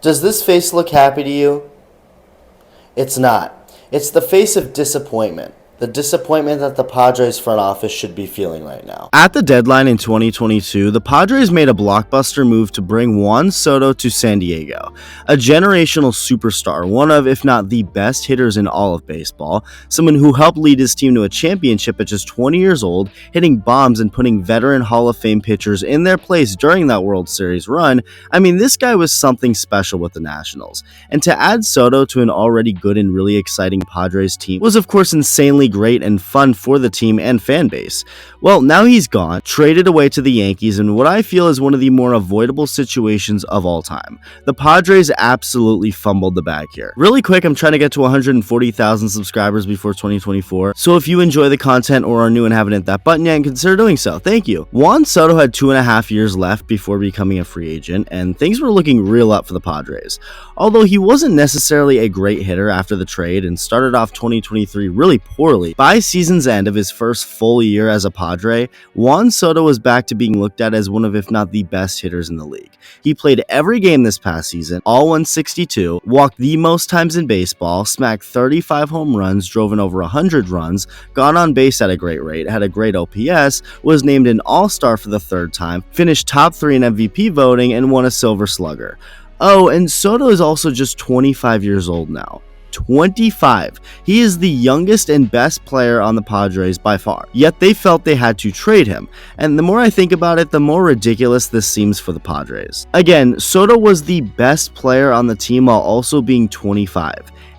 Does this face look happy to you? It's not. It's the face of disappointment. The disappointment that the Padres front office should be feeling right now. At the deadline in 2022, the Padres made a blockbuster move to bring Juan Soto to San Diego, a generational superstar, one of, if not the best hitters in all of baseball, someone who helped lead his team to a championship at just 20 years old, hitting bombs and putting veteran Hall of Fame pitchers in their place during that World Series run. I mean, this guy was something special with the Nationals. And to add Soto to an already good and really exciting Padres team was of course insanely great and fun for the team and fan base. Well, now he's gone, traded away to the Yankees in what I feel is one of the more avoidable situations of all time. The Padres absolutely fumbled the bag here. Really quick, I'm trying to get to 140,000 subscribers before 2024, so if you enjoy the content or are new and haven't hit that button yet, consider doing so. Thank you. Juan Soto had 2.5 years left before becoming a free agent, and things were looking real up for the Padres. Although he wasn't necessarily a great hitter after the trade and started off 2023 really poorly, by season's end of his first full year as a Padre, Juan Soto was back to being looked at as one of, if not the best hitters in the league. He played every game this past season, all 162, walked the most times in baseball, smacked 35 home runs, drove in over 100 runs, got on base at a great rate, had a great OPS, was named an All-Star for the third time, finished top 3 in MVP voting, and won a Silver Slugger. Oh, and Soto is also just 25 years old now. 25. He is the youngest and best player on the Padres by far, yet they felt they had to trade him, and the more I think about it, the more ridiculous this seems for the Padres. Again, Soto was the best player on the team while also being 25.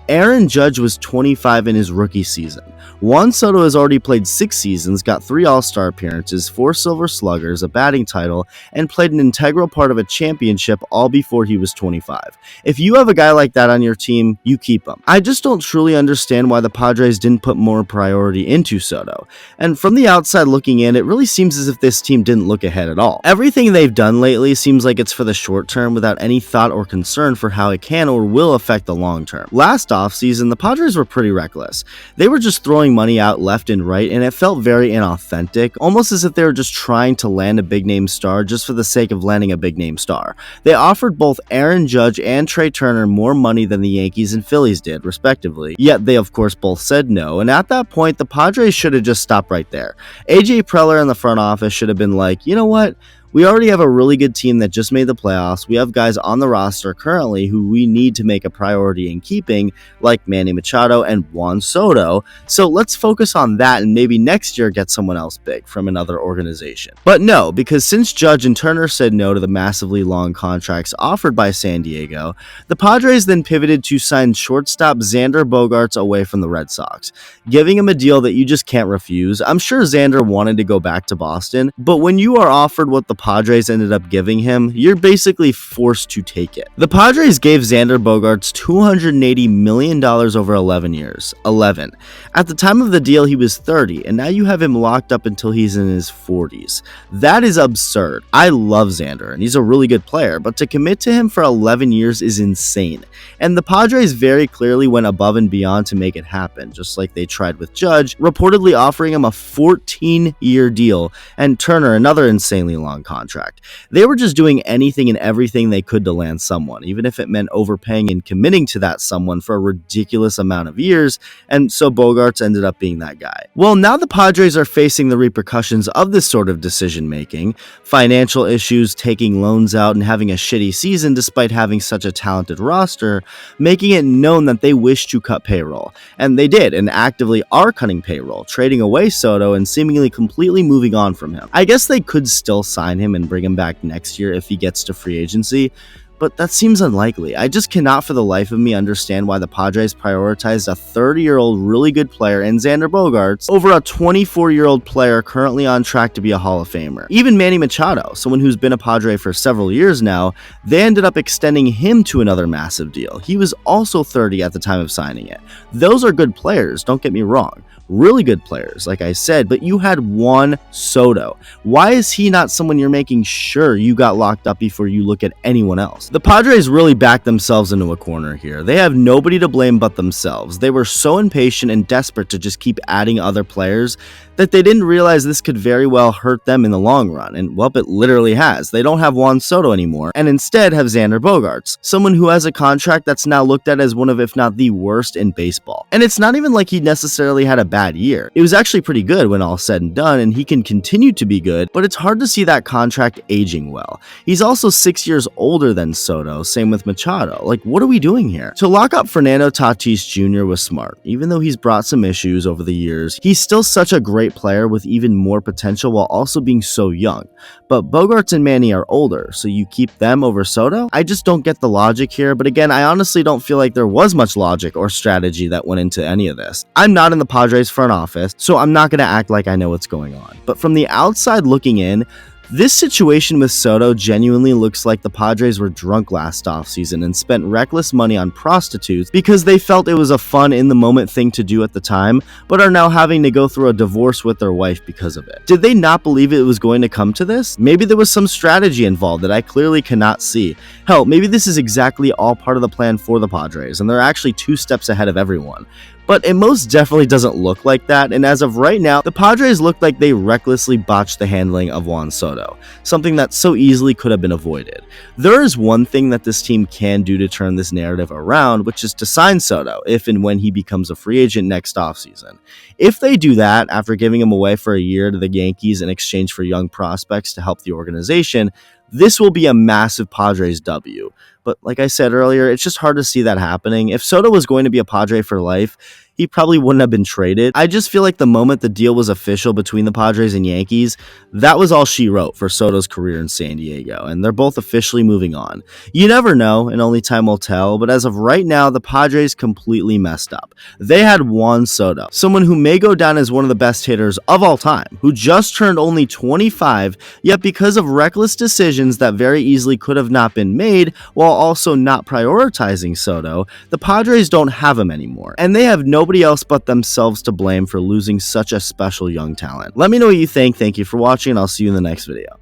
Aaron Judge was 25 in his rookie season. Juan Soto has already played 6 seasons, got 3 All-Star appearances, 4 Silver Sluggers, a batting title, and played an integral part of a championship all before he was 25. If you have a guy like that on your team, you keep him. I just don't truly understand why the Padres didn't put more priority into Soto. And from the outside looking in, it really seems as if this team didn't look ahead at all. Everything they've done lately seems like it's for the short term without any thought or concern for how it can or will affect the long term. Last offseason, the Padres were pretty reckless. They were just throwing money out left and right, and it felt very inauthentic, almost as if they were just trying to land a big name star just for the sake of landing a big name star. They offered both Aaron Judge and Trey Turner more money than the Yankees and Phillies did, respectively, yet they of course both said no, and at that point the Padres should have just stopped right there. AJ Preller in the front office should have been like, you know what? We already have a really good team that just made the playoffs. We have guys on the roster currently who we need to make a priority in keeping, like Manny Machado and Juan Soto. So let's focus on that and maybe next year get someone else big from another organization. But no, because since Judge and Turner said no to the massively long contracts offered by San Diego, the Padres then pivoted to sign shortstop Xander Bogaerts away from the Red Sox, giving him a deal that you just can't refuse. I'm sure Xander wanted to go back to Boston, but when you are offered what the Padres ended up giving him, you're basically forced to take it. The Padres gave Xander Bogaerts $280 million over 11 years. 11. At the time of the deal, he was 30, and now you have him locked up until he's in his 40s. That is absurd. I love Xander, and he's a really good player, but to commit to him for 11 years is insane. And the Padres very clearly went above and beyond to make it happen, just like they tried with Judge, reportedly offering him a 14-year deal, and Turner another insanely long contract. They were just doing anything and everything they could to land someone, even if it meant overpaying and committing to that someone for a ridiculous amount of years, and so Bogaerts ended up being that guy. Well, now the Padres are facing the repercussions of this sort of decision making, financial issues, taking loans out, and having a shitty season despite having such a talented roster, making it known that they wish to cut payroll. And they did, and actively are cutting payroll, trading away Soto and seemingly completely moving on from him. I guess they could still sign him and bring him back next year if he gets to free agency, but that seems unlikely. I just cannot for the life of me understand why the Padres prioritized a 30-year-old really good player in Xander Bogaerts over a 24-year-old player currently on track to be a Hall of Famer. Even Manny Machado, someone who's been a Padre for several years now, they ended up extending him to another massive deal. He was also 30 at the time of signing it. Those are good players, don't get me wrong. Really good players, like I said, but you had Juan Soto. Why is he not someone you're making sure you got locked up before you look at anyone else? The Padres really backed themselves into a corner here. They have nobody to blame but themselves. They were so impatient and desperate to just keep adding other players that they didn't realize this could very well hurt them in the long run, and well, it literally has. They don't have Juan Soto anymore, and instead have Xander Bogaerts, someone who has a contract that's now looked at as one of, if not the worst in baseball. And it's not even like he necessarily had a bad year. It was actually pretty good when all said and done, and he can continue to be good, but it's hard to see that contract aging well. He's also 6 years older than Soto, same with Machado. Like, what are we doing here? To lock up Fernando Tatis Jr. was smart. Even though he's brought some issues over the years, he's still such a great player with even more potential while also being so young. But Bogaerts and Manny are older, so you keep them over Soto? I just don't get the logic here, but again, I honestly don't feel like there was much logic or strategy that went into any of this. I'm not in the Padres front office, so I'm not going to act like I know what's going on. But from the outside looking in, this situation with Soto genuinely looks like the Padres were drunk last offseason and spent reckless money on prostitutes because they felt it was a fun in-the-moment thing to do at the time, but are now having to go through a divorce with their wife because of it. Did they not believe it was going to come to this? Maybe there was some strategy involved that I clearly cannot see. Hell, maybe this is exactly all part of the plan for the Padres, and they're actually 2 steps ahead of everyone. But it most definitely doesn't look like that, and as of right now, the Padres look like they recklessly botched the handling of Juan Soto, something that so easily could have been avoided. There is one thing that this team can do to turn this narrative around, which is to sign Soto if and when he becomes a free agent next offseason. If they do that, after giving him away for a year to the Yankees in exchange for young prospects to help the organization, this will be a massive Padres W. But like I said earlier, it's just hard to see that happening. If Soto was going to be a Padre for life, he probably wouldn't have been traded. I just feel like the moment the deal was official between the Padres and Yankees, that was all she wrote for Soto's career in San Diego, and they're both officially moving on. You never know, and only time will tell, but as of right now, the Padres completely messed up. They had Juan Soto, someone who may go down as one of the best hitters of all time, who just turned only 25, yet because of reckless decisions that very easily could have not been made, while also not prioritizing Soto, the Padres don't have him anymore, and they have nobody else but themselves to blame for losing such a special young talent. Let me know what you think. Thank you for watching, and I'll see you in the next video.